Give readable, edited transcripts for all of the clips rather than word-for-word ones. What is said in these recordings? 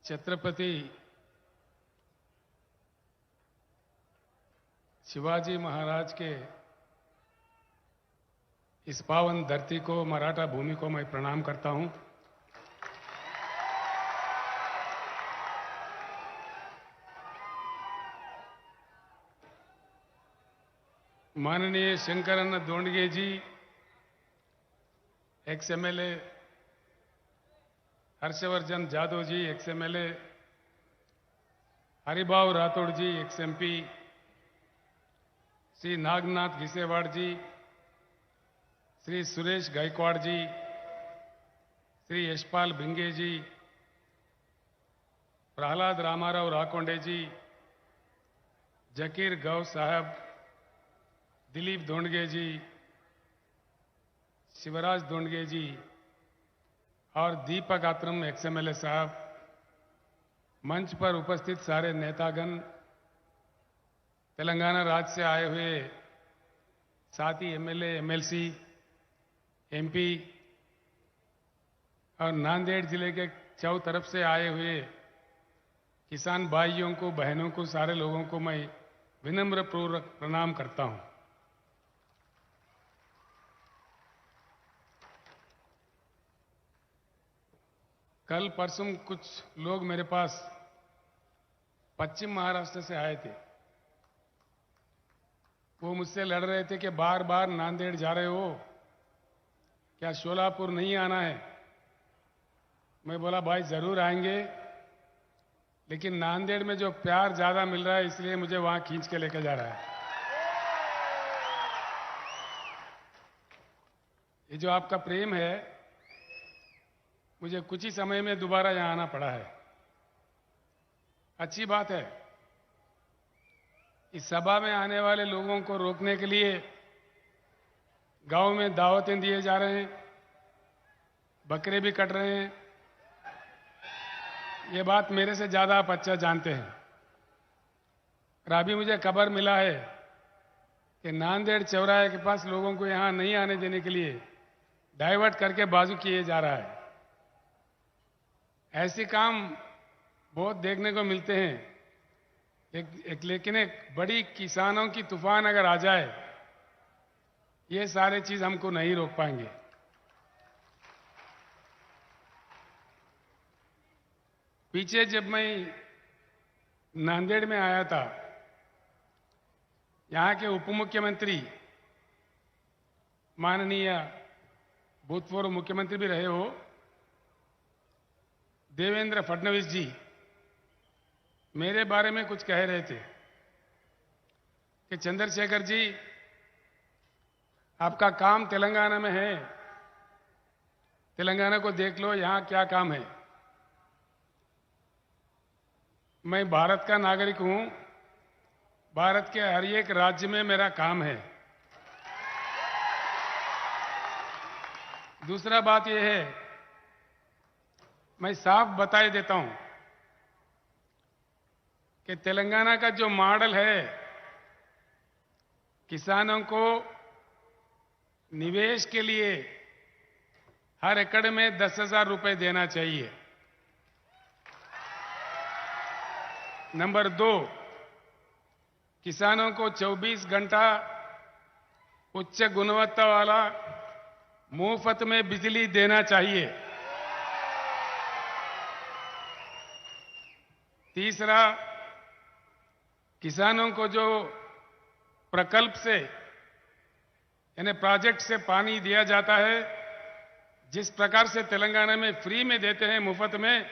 छत्रपति शिवाजी महाराज के इस पावन धरती को, मराठा भूमि को मैं प्रणाम करता हूं। माननीय शंकरन दोंडगे जी, एक्स एमएलए, हर्षवर्धन जाधव जी, एक्स एमएलए, हरिभाव राठौड़ जी, एक्स एमपी, श्री नागनाथ घिसेवाड़ जी, श्री सुरेश गायकवाड़ जी, श्री यशपाल भिंगे जी, प्रहलाद रामाराव राकोंडे जी, जकीर गौ साहब, दिलीप दोंडगे जी, शिवराज दोंडगे जी और दीपक आत्रम एक्सएमएलए साहब, मंच पर उपस्थित सारे नेतागण, तेलंगाना राज्य से आए हुए साथी एमएलए, एमएलसी, एमपी और नांदेड़ जिले के चौ तरफ से आए हुए किसान भाइयों को, बहनों को, सारे लोगों को मैं विनम्र पूर्वक प्रणाम करता हूं। कल परसों कुछ लोग मेरे पास पश्चिम महाराष्ट्र से आए थे। वो मुझसे लड़ रहे थे कि बार बार नांदेड़ जा रहे हो, क्या शोलापुर नहीं आना है? मैं बोला भाई जरूर आएंगे, लेकिन नांदेड़ में जो प्यार ज्यादा मिल रहा है इसलिए मुझे वहां खींच के लेकर जा रहा है। ये जो आपका प्रेम है, मुझे कुछ ही समय में दोबारा यहां आना पड़ा है। अच्छी बात है। इस सभा में आने वाले लोगों को रोकने के लिए गांव में दावतें दिए जा रहे हैं, बकरे भी कट रहे हैं। ये बात मेरे से ज्यादा आप अच्छा जानते हैं। और अभी मुझे खबर मिला है कि नांदेड़ चौराहे के पास लोगों को यहां नहीं आने देने के लिए डाइवर्ट करके बाजू किए जा रहा है। ऐसे काम बहुत देखने को मिलते हैं। लेकिन एक बड़ी किसानों की तूफान अगर आ जाए, ये सारे चीज हमको नहीं रोक पाएंगे। पीछे जब मैं नांदेड़ में आया था, यहां के उप मुख्यमंत्री, माननीय भूतपूर्व मुख्यमंत्री भी रहे हो, देवेंद्र फडणवीस जी मेरे बारे में कुछ कह रहे थे कि चंद्रशेखर जी, आपका काम तेलंगाना में है, तेलंगाना को देख लो, यहां क्या काम है। मैं भारत का नागरिक हूं, भारत के हर एक राज्य में मेरा काम है। दूसरा बात यह है, मैं साफ बताए देता हूं कि तेलंगाना का जो मॉडल है, किसानों को निवेश के लिए हर एकड़ में 10,000 रुपए देना चाहिए। नंबर 2, किसानों को 24 घंटा उच्च गुणवत्ता वाला मुफ्त में बिजली देना चाहिए। तीसरा, किसानों को जो प्रकल्प से, यानी प्रोजेक्ट से पानी दिया जाता है, जिस प्रकार से तेलंगाना में फ्री में देते हैं, मुफ्त में,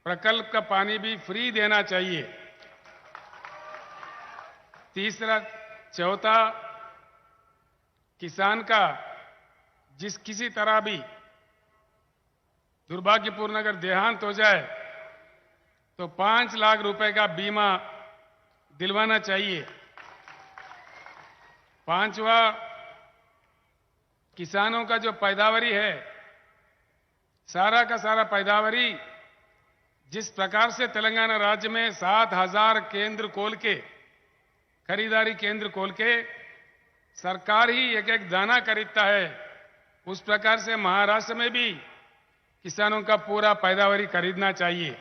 प्रकल्प का पानी भी फ्री देना चाहिए। तीसरा, चौथा, किसान का जिस किसी तरह भी दुर्भाग्यपूर्ण अगर देहांत हो जाए तो 5 लाख रुपए का बीमा दिलवाना चाहिए। पांचवा, किसानों का जो पैदावारी है, सारा का सारा पैदावारी जिस प्रकार से तेलंगाना राज्य में 7,000 केंद्र खोल के, खरीदारी केंद्र खोल के सरकार ही एक एक दाना खरीदता है, उस प्रकार से महाराष्ट्र में भी किसानों का पूरा पैदावारी खरीदना चाहिए।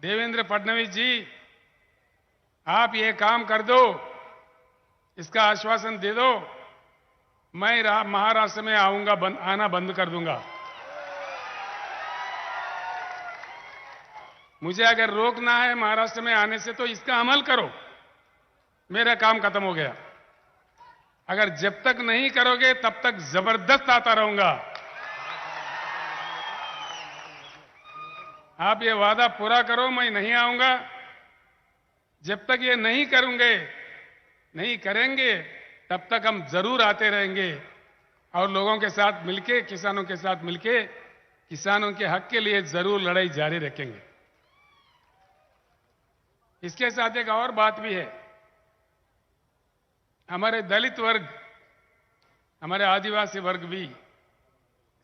देवेंद्र फडणवीस जी, आप ये काम कर दो, इसका आश्वासन दे दो, मैं महाराष्ट्र में आऊंगा, आना बंद कर दूंगा। मुझे अगर रोकना है महाराष्ट्र में आने से तो इसका अमल करो, मेरा काम खत्म हो गया। अगर जब तक नहीं करोगे तब तक जबरदस्त आता रहूंगा। आप ये वादा पूरा करो, मैं नहीं आऊंगा। जब तक ये नहीं करेंगे तब तक हम जरूर आते रहेंगे और लोगों के साथ मिलके, किसानों के साथ मिलके किसानों के हक के लिए जरूर लड़ाई जारी रखेंगे। इसके साथ एक और बात भी है। हमारे दलित वर्ग, हमारे आदिवासी वर्ग भी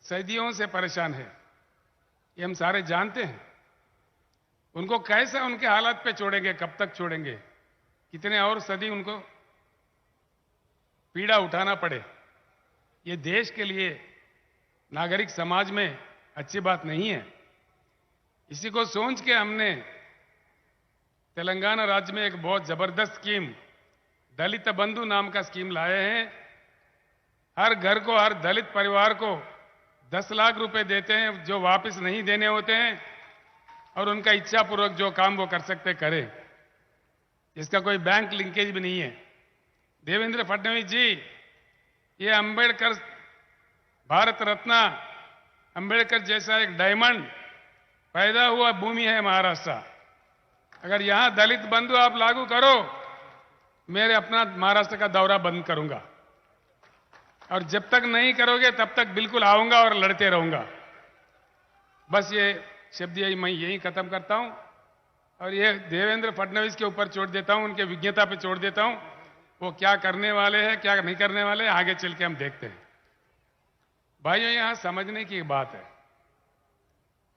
सदियों से परेशान है, ये हम सारे जानते हैं। उनको कैसे उनके हालात पे छोड़ेंगे, कब तक छोड़ेंगे, कितने और सदी उनको पीड़ा उठाना पड़े, ये देश के लिए, नागरिक समाज में अच्छी बात नहीं है। इसी को सोच के हमने तेलंगाना राज्य में एक बहुत जबरदस्त स्कीम, दलित बंधु नाम का स्कीम लाए हैं। हर घर को, हर दलित परिवार को 10 लाख रुपए देते हैं, जो वापस नहीं देने होते हैं, और उनका इच्छापूर्वक जो काम वो कर सकते करें। इसका कोई बैंक लिंकेज भी नहीं है। देवेंद्र फडणवीस जी, ये अंबेडकर, भारत रत्न अंबेडकर जैसा एक डायमंड पैदा हुआ भूमि है महाराष्ट्र। अगर यहां दलित बंधु आप लागू करो, मेरे अपना महाराष्ट्र का दौरा बंद करूंगा, और जब तक नहीं करोगे तब तक बिल्कुल आऊंगा और लड़ते रहूंगा। बस ये शब्द मैं यही खत्म करता हूं और ये देवेंद्र फडणवीस के ऊपर छोड़ देता हूं, उनके विज्ञता पे छोड़ देता हूं। वो क्या करने वाले हैं, क्या नहीं करने वाले हैं, आगे चल के हम देखते हैं। भाइयों, यहां समझने की बात है।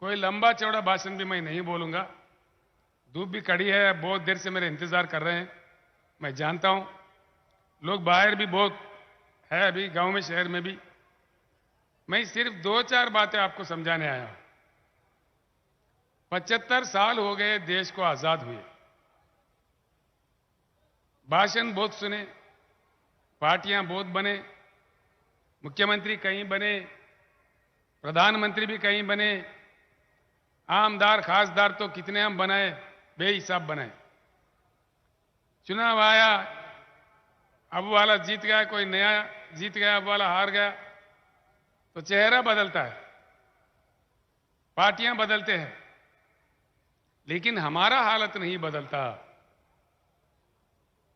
कोई लंबा चौड़ा भाषण भी मैं नहीं बोलूंगा। धूप भी कड़ी है, बहुत देर से मेरे इंतजार कर रहे हैं, मैं जानता हूं। लोग बाहर भी बहुत है, अभी गांव में, शहर में भी। मैं सिर्फ 2-4 बातें आपको समझाने आया हूं। 75 साल हो गए देश को आजाद हुए। भाषण बहुत सुने, पार्टियां बहुत बने, मुख्यमंत्री कहीं बने, प्रधानमंत्री भी कहीं बने, आमदार खासदार तो कितने हम बनाए, बेहिसाब बनाए। चुनाव आया, अब वाला जीत गया, कोई नया जीत गया, अब वाला हार गया, तो चेहरा बदलता है, पार्टियां बदलते हैं, लेकिन हमारा हालत नहीं बदलता।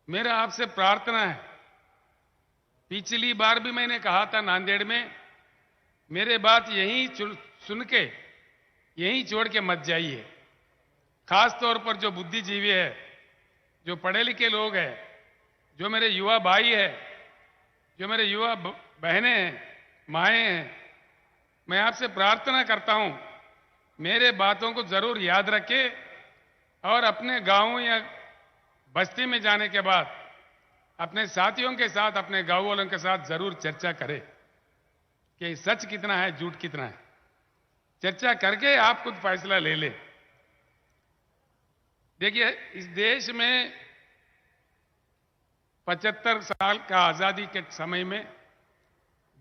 मेरा आपसे प्रार्थना है, पिछली बार भी मैंने कहा था नांदेड़ में, मेरे बात यहीं सुन के यहीं छोड़ के मत जाइए। खास तौर पर जो बुद्धिजीवी है, जो पढ़े लिखे लोग हैं, जो मेरे युवा भाई है, जो मेरे युवा बहनें हैं, माएँ हैं, मैं आपसे प्रार्थना करता हूं, मेरे बातों को जरूर याद रखें और अपने गांव या बस्ती में जाने के बाद अपने साथियों के साथ, अपने गांव वालों के साथ जरूर चर्चा करें कि सच कितना है, झूठ कितना है। चर्चा करके आप खुद फैसला ले लें। देखिए, इस देश में 75 साल का आजादी के समय में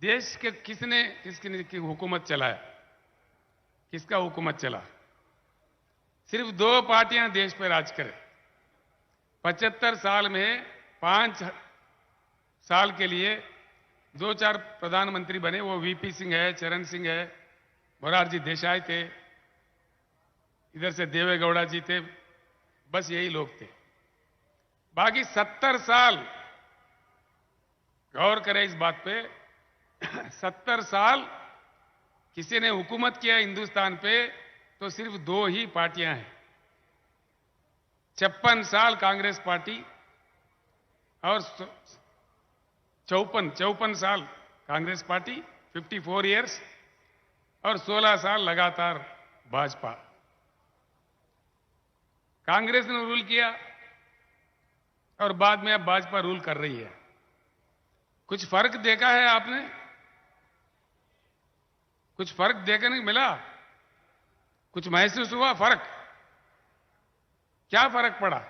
देश के किसने की हुकूमत चलाया, किसका हुकूमत चला? सिर्फ 2 पार्टियां देश पर राज करें। 75 साल में 5 साल के लिए 2-4 प्रधानमंत्री बने, वो वीपी सिंह है, चरण सिंह है, मोरारजी देसाई थे, इधर से देवेगौड़ा जी थे, बस यही लोग थे। बाकी 70 साल, गौर करें इस बात पे, 70 साल किसी ने हुकूमत किया हिंदुस्तान पे तो सिर्फ 2 ही पार्टियां हैं। 56 साल कांग्रेस पार्टी और 54 साल कांग्रेस पार्टी, 54 इयर्स, और 16 साल लगातार भाजपा। कांग्रेस ने रूल किया और बाद में अब भाजपा रूल कर रही है। कुछ फर्क देखा है आपने? कुछ फर्क देखने को मिला? कुछ महसूस हुआ फर्क? क्या फर्क पड़ा?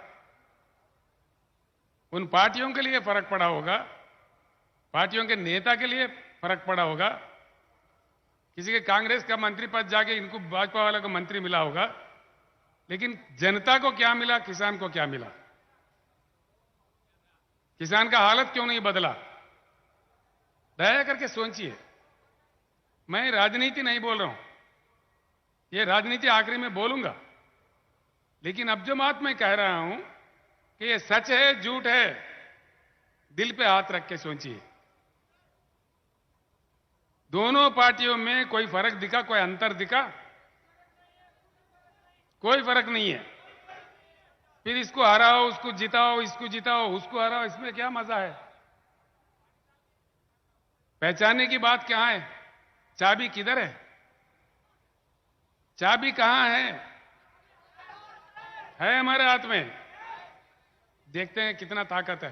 उन पार्टियों के लिए फर्क पड़ा होगा, पार्टियों के नेता के लिए फर्क पड़ा होगा, किसी के कांग्रेस का मंत्री पद जाके इनको भाजपा वाले को मंत्री मिला होगा, लेकिन जनता को क्या मिला, किसान को क्या मिला? किसान का हालत क्यों नहीं बदला? दया करके सोचिए। मैं राजनीति नहीं बोल रहा हूं, ये राजनीति आखिरी में बोलूंगा, लेकिन अब जो बात मैं कह रहा हूं कि ये सच है झूठ है, दिल पे हाथ रख के सोचिए। दोनों पार्टियों में कोई फर्क दिखा, कोई अंतर दिखा? कोई फर्क नहीं है। फिर इसको हराओ, उसको जिताओ, इसको जिताओ, उसको हराओ, इसमें क्या मजा है? पहचानने की बात कहां है? चाबी किधर है? चाबी कहां है हमारे हाथ में। देखते हैं कितना ताकत है।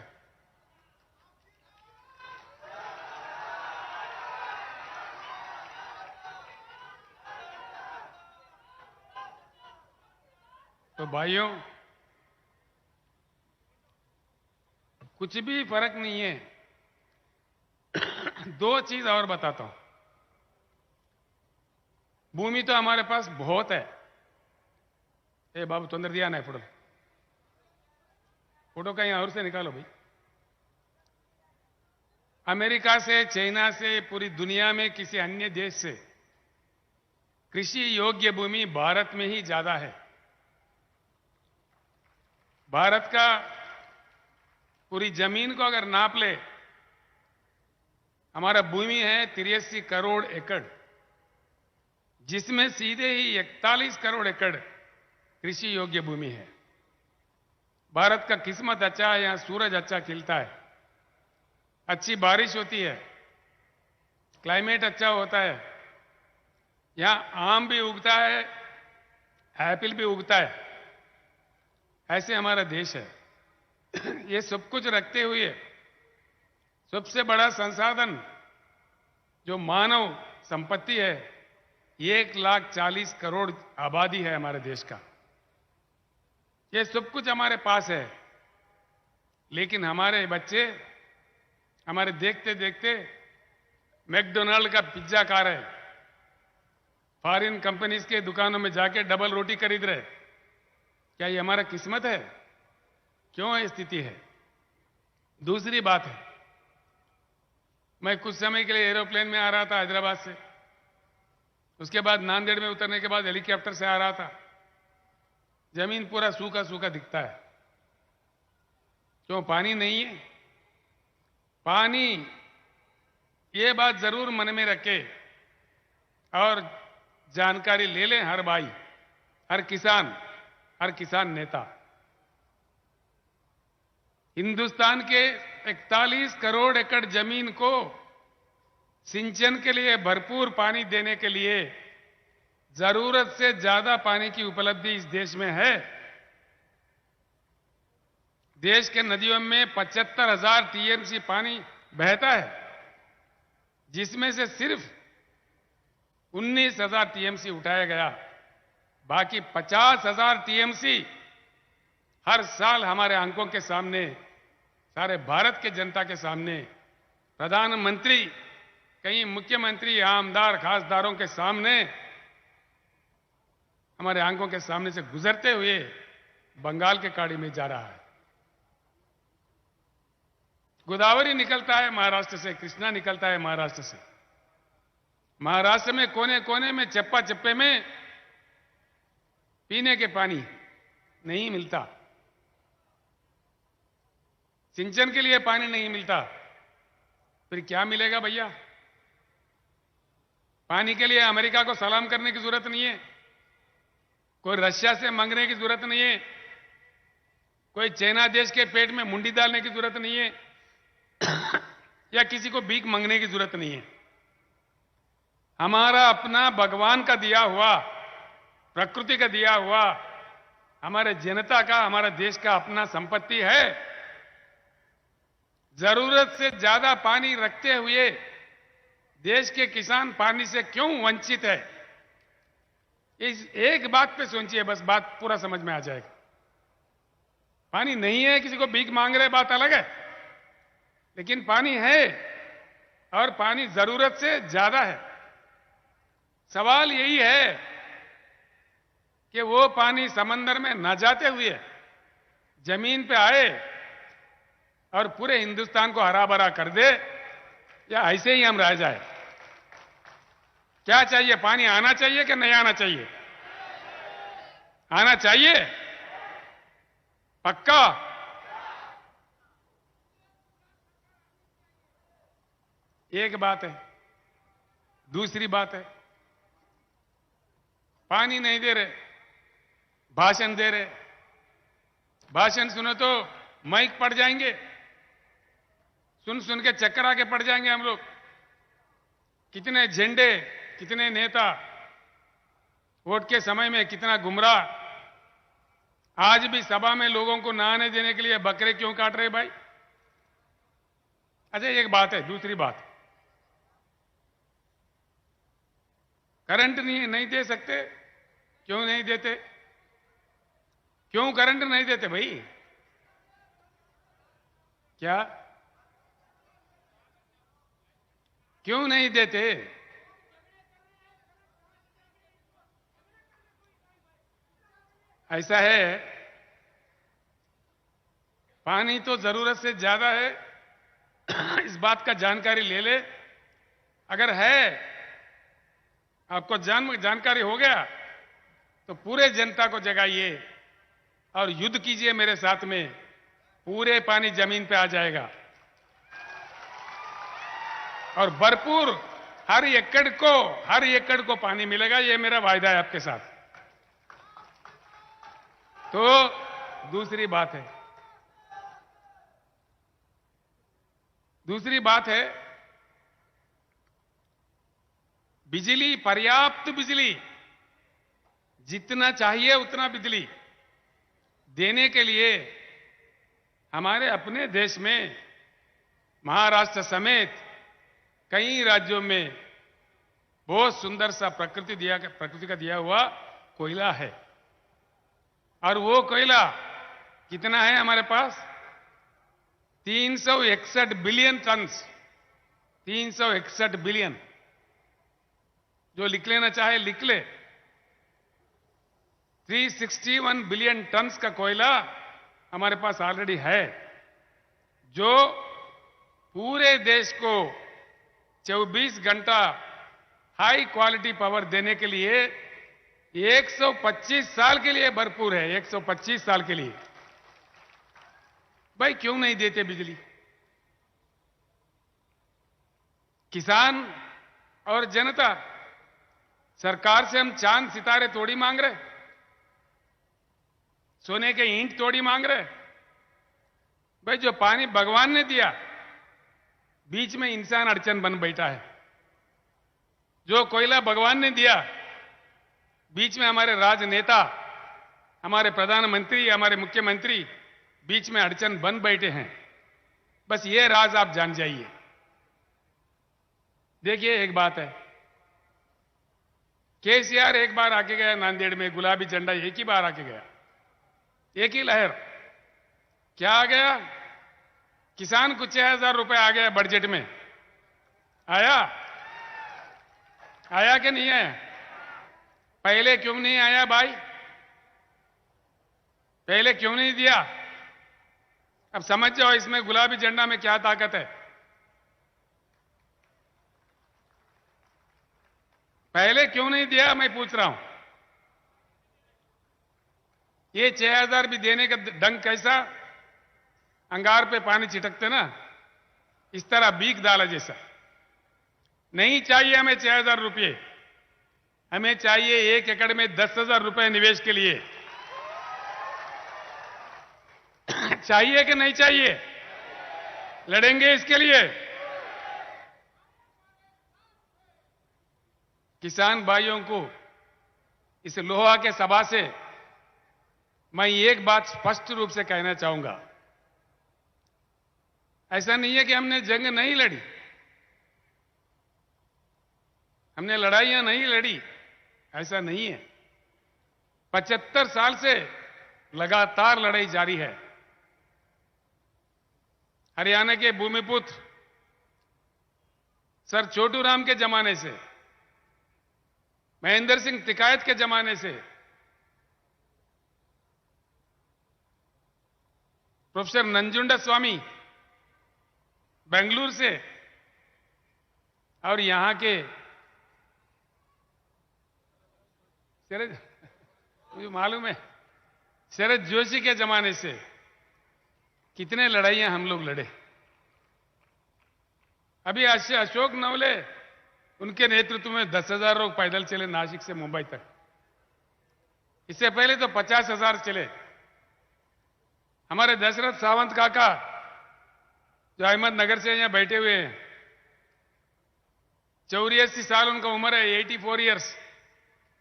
तो भाइयों, कुछ भी फर्क नहीं है। दो चीज और बताता हूं। भूमि तो हमारे पास बहुत है। ए बाबू तोंदर दिया ना फोटो, फोटो कहीं और से निकालो भाई। अमेरिका से, चाइना से, पूरी दुनिया में किसी अन्य देश से कृषि योग्य भूमि भारत में ही ज्यादा है। भारत का पूरी जमीन को अगर नाप ले, हमारा भूमि है 83 करोड़ एकड़, जिसमें सीधे ही 41 करोड़ एकड़ कृषि योग्य भूमि है। भारत का किस्मत अच्छा है, यहां सूरज अच्छा खिलता है, अच्छी बारिश होती है, क्लाइमेट अच्छा होता है, यहां आम भी उगता है, एप्पल भी उगता है। ऐसे हमारा देश है। ये सब कुछ रखते हुए सबसे बड़ा संसाधन जो मानव संपत्ति है, 1,40,000 करोड़ आबादी है हमारे देश का। ये सब कुछ हमारे पास है, लेकिन हमारे बच्चे हमारे देखते देखते मैकडोनाल्ड का पिज्जा खा रहे, फॉरेन कंपनीज के दुकानों में जाके डबल रोटी खरीद रहे। क्या ये हमारा किस्मत है? क्यों ये स्थिति है? दूसरी बात है, मैं कुछ समय के लिए एरोप्लेन में आ रहा था हैदराबाद से, उसके बाद नांदेड़ में उतरने के बाद हेलीकॉप्टर से आ रहा था। जमीन पूरा सूखा सूखा दिखता है। क्यों? पानी नहीं है। पानी, ये बात जरूर मन में रखे और जानकारी ले लें हर भाई, हर किसान नेता। हिंदुस्तान के 41 करोड़ एकड़ जमीन को सिंचन के लिए भरपूर पानी देने के लिए जरूरत से ज्यादा पानी की उपलब्धि इस देश में है। देश के नदियों में 75,000 टीएमसी पानी बहता है, जिसमें से सिर्फ 19,000 टीएमसी उठाया गया। बाकी 50,000 टीएमसी हर साल हमारे आंखों के सामने, सारे भारत के जनता के सामने, प्रधानमंत्री, कहीं मुख्यमंत्री, आमदार, खासदारों के सामने, हमारे आंखों के सामने से गुजरते हुए बंगाल के खाड़ी में जा रहा है। गोदावरी निकलता है महाराष्ट्र से, कृष्णा निकलता है महाराष्ट्र से। महाराष्ट्र में कोने कोने में, चप्पा चप्पे में पीने के पानी नहीं मिलता, सिंचन के लिए पानी नहीं मिलता। फिर क्या मिलेगा भैया? पानी के लिए अमेरिका को सलाम करने की जरूरत नहीं है, कोई रशिया से मांगने की जरूरत नहीं है, कोई चाइना देश के पेट में मुंडी डालने की जरूरत नहीं है, या किसी को भीख मांगने की जरूरत नहीं है। हमारा अपना भगवान का दिया हुआ, प्रकृति का दिया हुआ, हमारे जनता का, हमारे देश का अपना संपत्ति है। जरूरत से ज्यादा पानी रखते हुए देश के किसान पानी से क्यों वंचित है? इस एक बात पे सोचिए, बस बात पूरा समझ में आ जाएगा। पानी नहीं है, किसी को भीख मांग रहे, बात अलग है, लेकिन पानी है और पानी जरूरत से ज्यादा है। सवाल यही है कि वो पानी समंदर में न जाते हुए जमीन पे आए और पूरे हिंदुस्तान को हरा भरा कर दे, या ऐसे ही हम रह जाए। क्या चाहिए? पानी आना चाहिए कि नहीं आना चाहिए? आना चाहिए, पक्का। एक बात है। दूसरी बात है, पानी नहीं दे रहे, भाषण दे रहे। भाषण सुनो तो माइक पड़ जाएंगे, सुन सुन के चक्कर आके पड़ जाएंगे हम लोग। कितने झंडे, कितने नेता, वोट के समय में कितना गुमराह। आज भी सभा में लोगों को नहाने देने के लिए बकरे क्यों काट रहे भाई? अच्छा, एक बात है। दूसरी बात, करंट नहीं दे सकते। क्यों नहीं देते? क्यों करंट नहीं देते भाई? क्या क्यों नहीं देते? ऐसा है, पानी तो जरूरत से ज्यादा है, इस बात का जानकारी ले ले। अगर है, आपको जानकारी हो गया, तो पूरे जनता को जगाइए और युद्ध कीजिए मेरे साथ में। पूरे पानी जमीन पे आ जाएगा और भरपूर हर एकड़ को पानी मिलेगा। ये मेरा वायदा है आपके साथ। तो दूसरी बात है, बिजली, पर्याप्त बिजली, जितना चाहिए उतना बिजली देने के लिए हमारे अपने देश में महाराष्ट्र समेत कई राज्यों में बहुत सुंदर सा प्रकृति का दिया हुआ कोयला है। और वो कोयला कितना है हमारे पास? 361 बिलियन टन्स। 361 बिलियन। जो लिख लेना चाहे लिख ले। 361 बिलियन टन्स का कोयला हमारे पास ऑलरेडी है, जो पूरे देश को 24 घंटा हाई क्वालिटी पावर देने के लिए 125 साल के लिए भरपूर है। 125 साल के लिए। भाई क्यों नहीं देते बिजली? किसान और जनता, सरकार से हम चांद सितारे थोड़ी मांग रहे, सोने के ईंट थोड़ी मांग रहे। भाई जो पानी भगवान ने दिया, बीच में इंसान अड़चन बन बैठा है। जो कोयला भगवान ने दिया, बीच में हमारे राजनेता, हमारे प्रधानमंत्री, हमारे मुख्यमंत्री बीच में अड़चन बन बैठे हैं। बस ये राज आप जान जाइए। देखिए, एक बात है, केसीआर एक बार आके गया नांदेड़ में, गुलाबी झंडा एक ही बार आके गया, एक ही लहर। क्या आ गया? किसान को 6,000 रुपए आ गया बजट में। आया कि नहीं आया? पहले क्यों नहीं आया भाई? पहले क्यों नहीं दिया? अब समझ जाओ इसमें गुलाबी झंडा में क्या ताकत है। पहले क्यों नहीं दिया, मैं पूछ रहा हूं। ये 6,000 भी देने का ढंग कैसा? अंगार पे पानी छिटकते ना, इस तरह बीक डाला जैसा। नहीं चाहिए हमें 6,000 रुपये, हमें चाहिए 1 एकड़ में 10,000 रुपए निवेश के लिए। चाहिए कि नहीं चाहिए? लड़ेंगे इसके लिए। किसान भाइयों को इस लोहा के सभा से मैं एक बात स्पष्ट रूप से कहना चाहूंगा। ऐसा नहीं है कि हमने जंग नहीं लड़ी, हमने लड़ाइयां नहीं लड़ी, ऐसा नहीं है। 75 साल से लगातार लड़ाई जारी है। हरियाणा के भूमिपुत्र सर छोटू राम के जमाने से, महेंद्र सिंह टिकायत के जमाने से, प्रोफेसर नंजुंडा स्वामी बेंगलुरु से, और यहां के शरद, मुझे मालूम है, शरद जोशी के जमाने से कितने लड़ाइयां हम लोग लड़े। अभी अशोक नवले, उनके नेतृत्व में 10,000 लोग पैदल चले नासिक से मुंबई तक। इससे पहले तो 50,000 चले। हमारे दशरथ सावंत काका जो अहमदनगर से यहां बैठे हुए हैं, 84 साल उनका उम्र है, 84 इयर्स।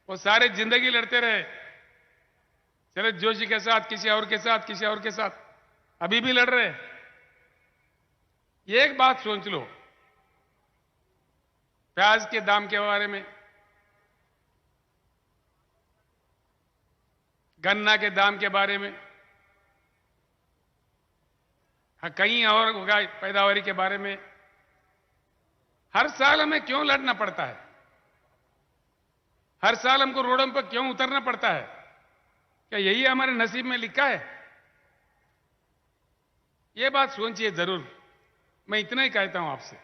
वो सारे जिंदगी लड़ते रहे शरद जोशी के साथ, किसी और के साथ, किसी और के साथ, अभी भी लड़ रहे। एक बात सोच लो, प्याज के दाम के बारे में, गन्ना के दाम के बारे में, कहीं और पैदावारी के बारे में, हर साल हमें क्यों लड़ना पड़ता है? हर साल हमको रोडों पर क्यों उतरना पड़ता है? क्या यही हमारे नसीब में लिखा है? यह बात सोचिए जरूर। मैं इतना ही कहता हूं आपसे।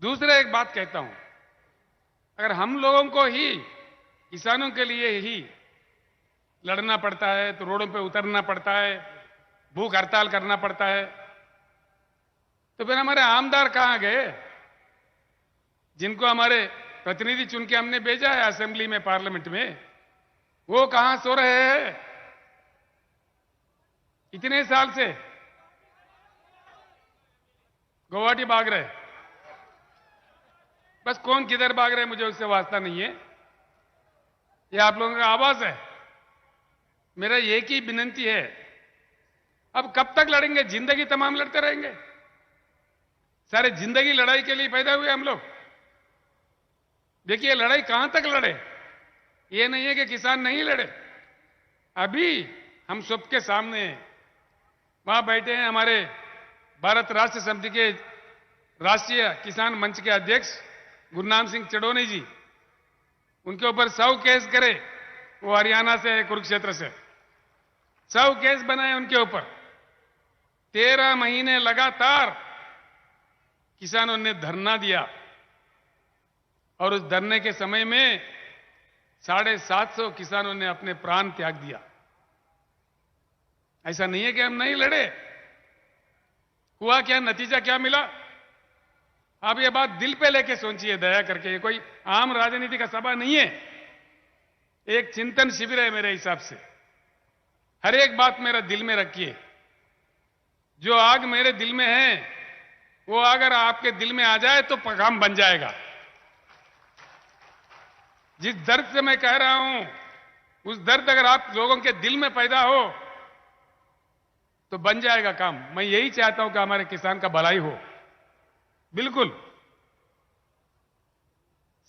दूसरा एक बात कहता हूं, अगर हम लोगों को ही, किसानों के लिए ही लड़ना पड़ता है, तो रोडों पे उतरना पड़ता है, भूख हड़ताल करना पड़ता है, तो फिर हमारे आमदार कहां गए, जिनको हमारे प्रतिनिधि चुन के हमने भेजा है असेंबली में, पार्लियामेंट में? वो कहां सो रहे हैं इतने साल से? गुवाहाटी भाग रहे। बस कौन किधर भाग रहे मुझे उससे वास्ता नहीं है, ये आप लोगों का आवाज है। मेरा एक ही विनती है, अब कब तक लड़ेंगे? जिंदगी तमाम लड़ते रहेंगे? सारे जिंदगी लड़ाई के लिए पैदा हुए हम लोग। देखिए लड़ाई कहां तक लड़े, ये नहीं है कि किसान नहीं लड़े। अभी हम सबके सामने वहां बैठे हैं हमारे भारत राष्ट्र समिति के राष्ट्रीय किसान मंच के अध्यक्ष गुरनाम सिंह चडोनी जी। उनके ऊपर 100 केस करे, वो हरियाणा से, कुरुक्षेत्र से 100 केस बनाए उनके ऊपर। 13 महीने लगातार किसानों ने धरना दिया, और उस धरने के समय में 750 किसानों ने अपने प्राण त्याग दिया। ऐसा नहीं है कि हम नहीं लड़े। हुआ क्या, नतीजा क्या मिला? आप ये बात दिल पे लेके सोचिए दया करके। ये कोई आम राजनीति का सभा नहीं है, एक चिंतन शिविर है मेरे हिसाब से। हर एक बात मेरा दिल में रखिए। जो आग मेरे दिल में है, वो अगर आपके दिल में आ जाए तो काम बन जाएगा। जिस दर्द से मैं कह रहा हूं, उस दर्द अगर आप लोगों के दिल में पैदा हो तो बन जाएगा काम। मैं यही चाहता हूं कि हमारे किसान का भलाई हो। बिल्कुल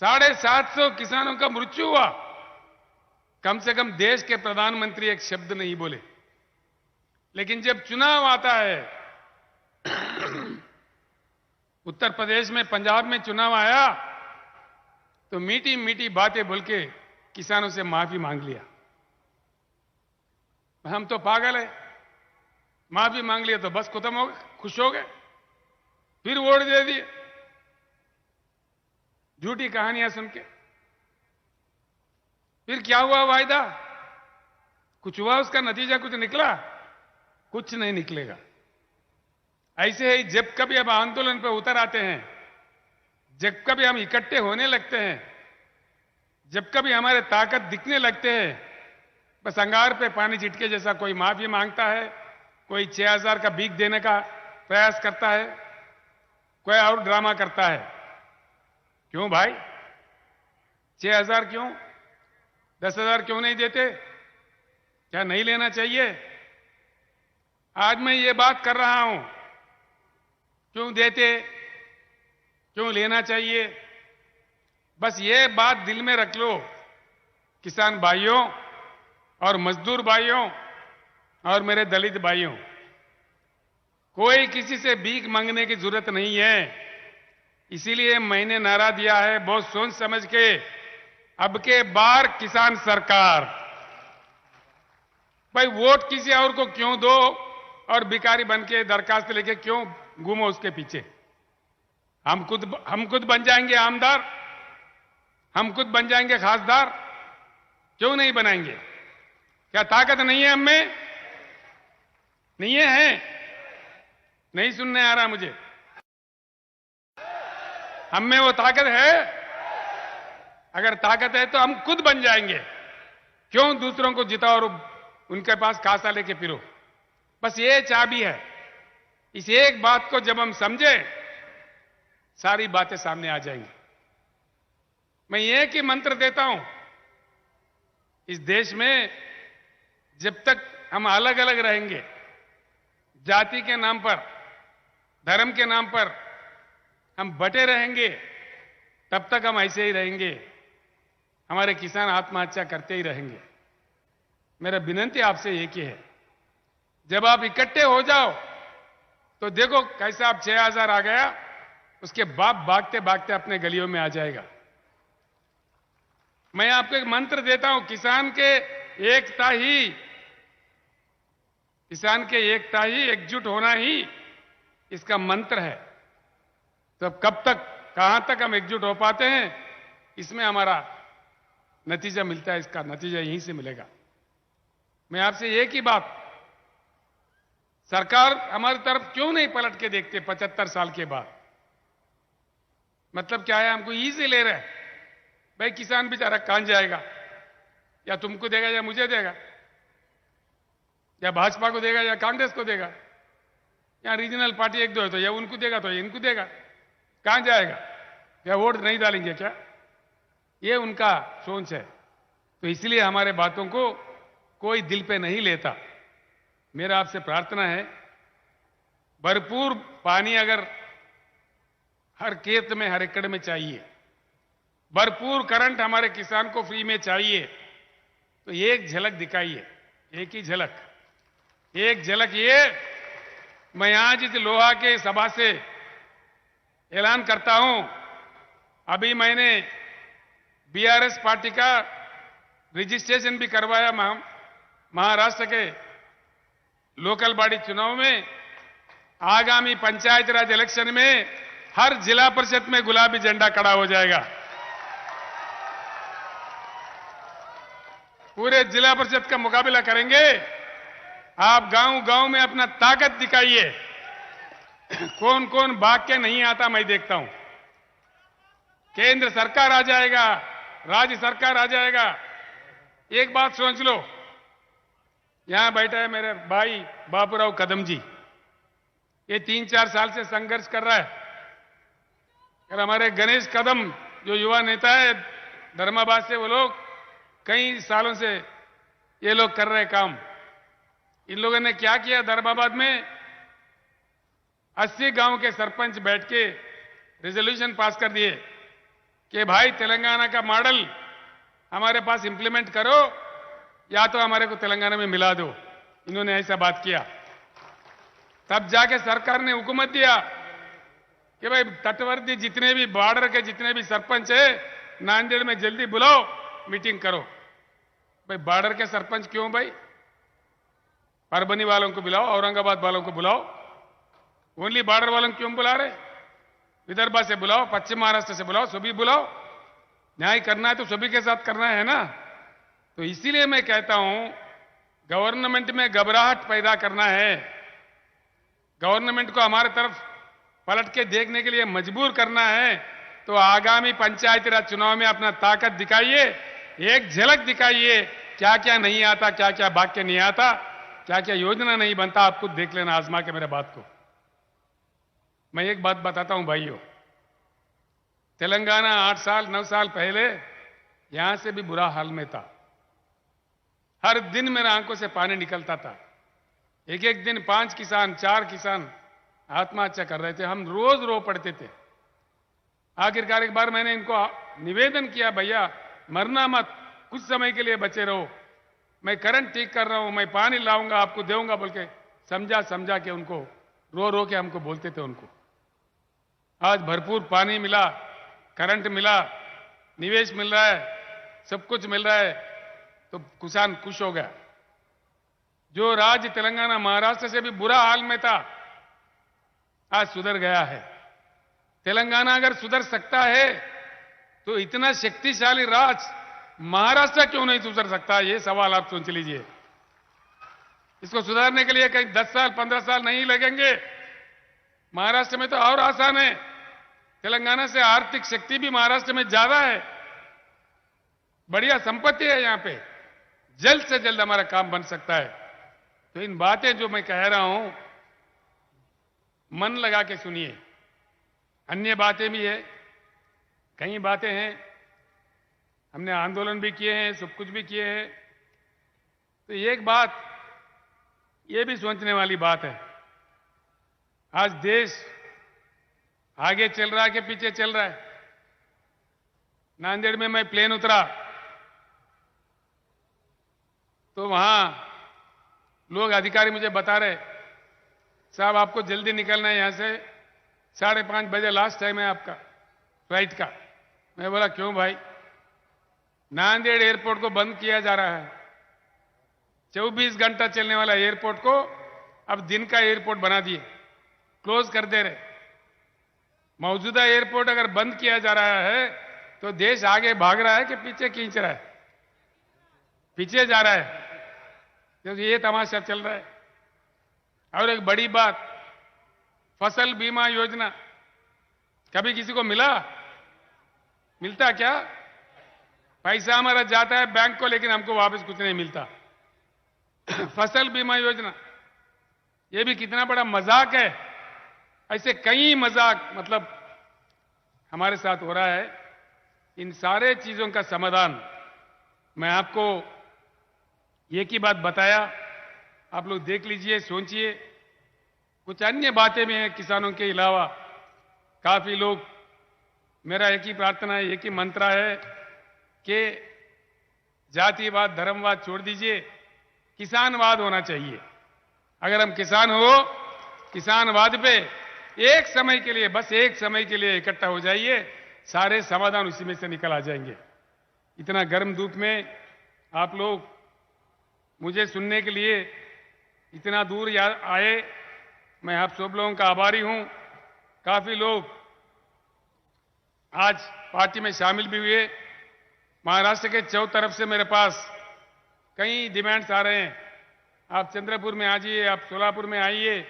750 किसानों का मृत्यु हुआ, कम से कम देश के प्रधानमंत्री एक शब्द नहीं बोले। लेकिन जब चुनाव आता है, उत्तर प्रदेश में, पंजाब में चुनाव आया, तो मीठी मीठी बातें बोल के किसानों से माफी मांग लिया। हम तो पागल है, माफी मांग लिया तो बस खत्म हो गए, खुश हो गए, फिर वोट दे दिए झूठी कहानियां सुन के। फिर क्या हुआ वायदा? कुछ हुआ? उसका नतीजा कुछ निकला? कुछ नहीं निकलेगा। ऐसे ही जब कभी अब आंदोलन पर उतर आते हैं, जब कभी हम इकट्ठे होने लगते हैं, जब कभी हमारे ताकत दिखने लगते हैं, बस अंगार पे पानी छिटके जैसा कोई माफी मांगता है, कोई 6,000 का भीख देने का प्रयास करता है, कोई और ड्रामा करता है। क्यों भाई? 6,000 क्यों? 10,000 क्यों नहीं देते? क्या नहीं लेना चाहिए? आज मैं ये बात कर रहा हूं, क्यों देते, क्यों लेना चाहिए? बस ये बात दिल में रख लो किसान भाइयों और मजदूर भाइयों और मेरे दलित भाइयों। कोई किसी से भीख मांगने की जरूरत नहीं है। इसीलिए मैंने नारा दिया है बहुत सोच समझ के, अब के बार किसान सरकार। भाई वोट किसी और को क्यों दो और भिखारी बन के दरखास्त लेके क्यों घूमो उसके पीछे। हम खुद बन जाएंगे आमदार, हम खुद बन जाएंगे खासदार, क्यों नहीं बनाएंगे? क्या ताकत नहीं है हम में? नहीं है? नहीं सुनने आ रहा मुझे? हम में वो ताकत है? अगर ताकत है तो हम खुद बन जाएंगे, क्यों दूसरों को जिताओ और उनके पास खासा लेके फिरो। बस ये चाबी है। इस एक बात को जब हम समझे, सारी बातें सामने आ जाएंगी। मैं एक ही मंत्र देता हूं, इस देश में जब तक हम अलग अलग रहेंगे, जाति के नाम पर, धर्म के नाम पर हम बटे रहेंगे, तब तक हम ऐसे ही रहेंगे। हमारे किसान आत्महत्या करते ही रहेंगे। मेरा विनती आपसे एक ही है, जब आप इकट्ठे हो जाओ तो देखो कैसा आप 6000 आ गया, उसके बाप भागते भागते अपने गलियों में आ जाएगा। मैं आपको एक मंत्र देता हूं, किसान के एकता ही एकजुट होना ही इसका मंत्र है। तो कब तक, कहां तक हम एकजुट हो पाते हैं, इसमें हमारा नतीजा मिलता है। इसका नतीजा यहीं से मिलेगा। मैं आपसे एक ही बात, सरकार हमारी तरफ क्यों नहीं पलट के देखते 75 साल के बाद? मतलब क्या है? हमको इजी ले रहे हैं। भाई किसान बेचारा कहां जाएगा? या तुमको देगा या मुझे देगा, या भाजपा को देगा या कांग्रेस को देगा, या रीजनल पार्टी एक दो है तो या उनको देगा तो या इनको देगा। कहां जाएगा? क्या वोट नहीं डालेंगे क्या? ये उनका सोच है। तो इसलिए हमारे बातों को कोई दिल पे नहीं लेता। मेरा आपसे प्रार्थना है, भरपूर पानी अगर हर खेत में, हर एकड़ में चाहिए, भरपूर करंट हमारे किसान को फ्री में चाहिए, तो एक झलक दिखाइए, एक ही झलक, एक झलक। ये मैं आज इस लोहा के सभा से ऐलान करता हूं, अभी मैंने बीआरएस पार्टी का रजिस्ट्रेशन भी करवाया। महाराष्ट्र के लोकल बॉडी चुनाव में, आगामी पंचायत राज इलेक्शन में हर जिला परिषद में गुलाबी झंडा खड़ा हो जाएगा। पूरे जिला परिषद का मुकाबला करेंगे। आप गांव गांव में अपना ताकत दिखाइए। कौन कौन भाग के नहीं आता मैं देखता हूं। केंद्र सरकार आ जाएगा, राज्य सरकार आ जाएगा। एक बात सोच लो, यहां बैठा है मेरे भाई बाबूराव कदम जी, ये 3-4 साल से संघर्ष कर रहा है। और हमारे गणेश कदम जो युवा नेता है धर्माबाद से, वो लोग कई सालों से ये लोग कर रहे काम। इन लोगों ने क्या किया, धर्माबाद में 80 गांव के सरपंच बैठ के रेजोल्यूशन पास कर दिए कि भाई तेलंगाना का मॉडल हमारे पास इंप्लीमेंट करो, या तो हमारे को तेलंगाना में मिला दो। इन्होंने ऐसा बात किया। तब जाके सरकार ने हुकूमत दिया कि भाई तटवर्ती जितने भी, बॉर्डर के जितने भी सरपंच है, नांदेड़ में जल्दी बुलाओ, मीटिंग करो। भाई बॉर्डर के सरपंच क्यों? भाई परभनी वालों को बुलाओ, औरंगाबाद वालों को बुलाओ, ओनली बॉर्डर वालों को क्यों बुला रहे? विदर्भ से बुलाओ, पश्चिम महाराष्ट्र से बुलाओ, सभी बुलाओ। न्याय करना है तो सभी के साथ करना है ना। तो इसीलिए मैं कहता हूं, गवर्नमेंट में घबराहट पैदा करना है, गवर्नमेंट को हमारे तरफ पलट के देखने के लिए मजबूर करना है, तो आगामी पंचायती राज चुनाव में अपना ताकत दिखाइए, एक झलक दिखाइए। क्या क्या नहीं आता, क्या क्या वाक्य नहीं आता, क्या क्या योजना नहीं बनता, आप खुद देख लेना आजमा के मेरे बात को। मैं एक बात बताता हूं भाइयों, तेलंगाना 8 साल 9 साल पहले यहां से भी बुरा हाल में था। हर दिन मेरे आंखों से पानी निकलता था। एक एक दिन 5 किसान 4 किसान आत्महत्या कर रहे थे। हम रोज रो पड़ते थे। आखिरकार एक बार मैंने इनको निवेदन किया, भैया मरना मत, कुछ समय के लिए बचे रहो, मैं करंट ठीक कर रहा हूं, मैं पानी लाऊंगा, आपको दूंगा बोल के समझा के उनको रो रो के हमको बोलते थे उनको। आज भरपूर पानी मिला, करंट मिला, निवेश मिल रहा है, सब कुछ मिल रहा है, तो किसान खुश हो गया। जो राज्य तेलंगाना महाराष्ट्र से भी बुरा हाल में था, आज सुधर गया है। तेलंगाना अगर सुधर सकता है तो इतना शक्तिशाली राज्य महाराष्ट्र क्यों नहीं सुधर सकता? ये सवाल आप सोच लीजिए। इसको सुधारने के लिए कहीं 10 साल 15 साल नहीं लगेंगे। महाराष्ट्र में तो और आसान है। तेलंगाना से आर्थिक शक्ति भी महाराष्ट्र में ज्यादा है, बढ़िया संपत्ति है यहां पे। जल्द से जल्द हमारा काम बन सकता है। तो इन बातें जो मैं कह रहा हूं, मन लगा के सुनिए। अन्य बातें भी है, कई बातें हैं, हमने आंदोलन भी किए हैं, सब कुछ भी किए हैं। तो एक बात ये भी सोचने वाली बात है, आज देश आगे चल रहा है कि पीछे चल रहा है? नांदेड़ में मैं प्लेन उतरा तो वहां लोग अधिकारी मुझे बता रहे, साहब आपको जल्दी निकलना है यहां से, 5:30 बजे लास्ट टाइम है आपका फ्लाइट का। मैं बोला क्यों भाई? नांदेड़ एयरपोर्ट को बंद किया जा रहा है। 24 घंटा चलने वाला एयरपोर्ट को अब दिन का एयरपोर्ट बना दिए, क्लोज कर दे रहे। मौजूदा एयरपोर्ट अगर बंद किया जा रहा है तो देश आगे भाग रहा है कि पीछे खींच रहा है? पीछे जा रहा है, क्योंकि ये तमाशा चल रहा है। और एक बड़ी बात, फसल बीमा योजना कभी किसी को मिलता क्या? पैसा हमारा जाता है बैंक को, लेकिन हमको वापस कुछ नहीं मिलता। फसल बीमा योजना, ये भी कितना बड़ा मजाक है। ऐसे कई मजाक मतलब हमारे साथ हो रहा है। इन सारे चीजों का समाधान मैं आपको एक ही बात बताया, आप लोग देख लीजिए, सोचिए। कुछ अन्य बातें भी हैं किसानों के अलावा। काफी लोग, मेरा एक ही प्रार्थना है, एक ही मंत्र है कि जातिवाद धर्मवाद छोड़ दीजिए, किसानवाद होना चाहिए। अगर हम किसान हो, किसानवाद पे एक समय के लिए, बस एक समय के लिए इकट्ठा हो जाइए, सारे समाधान उसी में से निकल आ जाएंगे। इतना गर्म धूप में आप लोग मुझे सुनने के लिए इतना दूर आए, मैं आप सब लोगों का आभारी हूं। काफी लोग आज पार्टी में शामिल भी हुए। महाराष्ट्र के चौ तरफ से मेरे पास कई डिमांड्स आ रहे हैं, आप चंद्रपुर में आ जाइए, आप सोलापुर में आइए,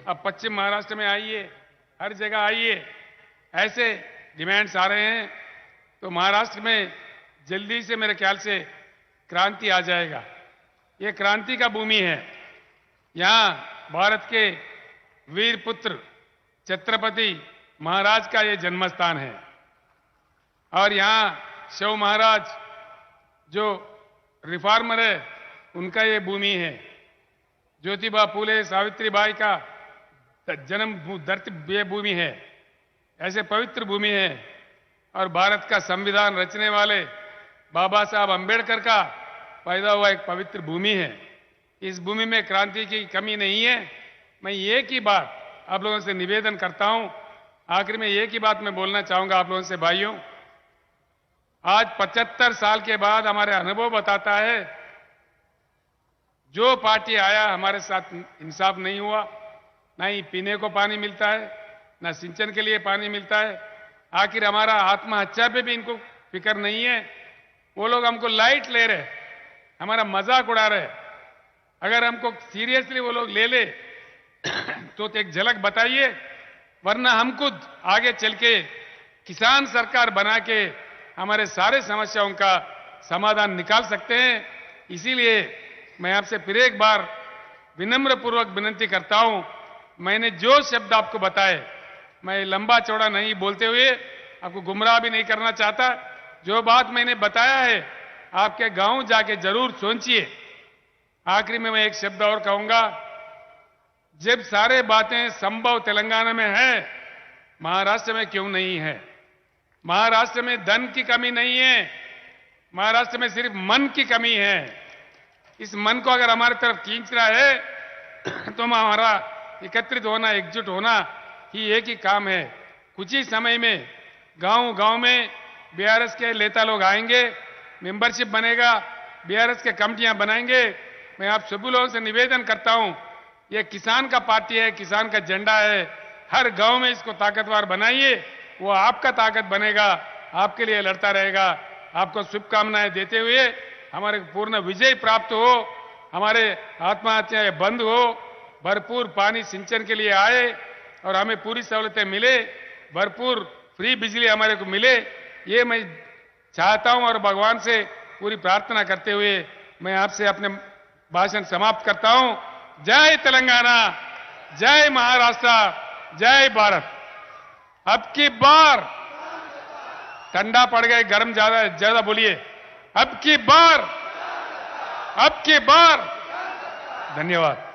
आप पश्चिम महाराष्ट्र में आइए, हर जगह आइए, ऐसे डिमांड्स आ रहे हैं। तो महाराष्ट्र में जल्दी से मेरे ख्याल से क्रांति आ जाएगा। ये क्रांति का भूमि है। यहां भारत के वीर पुत्र छत्रपति महाराज का ये जन्मस्थान है। और यहां शिव महाराज जो रिफॉर्मर है, उनका ये भूमि है। ज्योतिबा फूले सावित्रीबाई का जन्म धरती ये भूमि है। ऐसे पवित्र भूमि है। और भारत का संविधान रचने वाले बाबा साहब अंबेडकर का पैदा हुआ एक पवित्र भूमि है। इस भूमि में क्रांति की कमी नहीं है। मैं एक ही बात आप लोगों से निवेदन करता हूं, आखिर में एक ही बात मैं बोलना चाहूंगा आप लोगों से, भाइयों। आज 75 साल के बाद हमारे अनुभव बताता है, जो पार्टी आया हमारे साथ इंसाफ नहीं हुआ। ना ही पीने को पानी मिलता है, ना सिंचन के लिए पानी मिलता है। आखिर हमारा आत्महत्या पे भी इनको फिक्र नहीं है। वो लोग हमको लाइट ले रहे, हमारा मजाक उड़ा रहे। अगर हमको सीरियसली वो लोग ले ले तो एक झलक बताइए, वरना हम खुद आगे चल के किसान सरकार बना के हमारे सारे समस्याओं का समाधान निकाल सकते हैं। इसीलिए मैं आपसे फिर एक बार विनम्र पूर्वक विनती करता हूं, मैंने जो शब्द आपको बताए, मैं लंबा चौड़ा नहीं बोलते हुए आपको गुमराह भी नहीं करना चाहता। जो बात मैंने बताया है, आपके गांव जाके जरूर सोचिए। आखिरी में मैं एक शब्द और कहूंगा, जब सारे बातें संभव तेलंगाना में है, महाराष्ट्र में क्यों नहीं है? महाराष्ट्र में धन की कमी नहीं है, महाराष्ट्र में सिर्फ मन की कमी है। इस मन को अगर हमारी तरफ खींच रहा है तो हमारा एकत्रित होना, एकजुट होना ही एक ही काम है। कुछ ही समय में गांव-गांव में बीआरएस के नेता लोग आएंगे, मेंबरशिप बनेगा, बीआरएस के कमेटियां बनाएंगे। मैं आप सभी लोगों से निवेदन करता हूं, ये किसान का पार्टी है, किसान का झंडा है। हर गांव में इसको ताकतवर बनाइए, वो आपका ताकत बनेगा, आपके लिए लड़ता रहेगा। आपको शुभकामनाएं देते हुए हमारे पूर्ण विजय प्राप्त हो, हमारे आत्महत्याएं बंद हो, भरपूर पानी सिंचन के लिए आए और हमें पूरी सहूलतें मिले, भरपूर फ्री बिजली हमारे को मिले, ये मैं चाहता हूं और भगवान से पूरी प्रार्थना करते हुए मैं आपसे अपने भाषण समाप्त करता हूं। जय तेलंगाना, जय महाराष्ट्र, जय भारत। अब की बार ठंडा पड़ गए, गर्म ज्यादा बोलिए, अब की बार, धन्यवाद।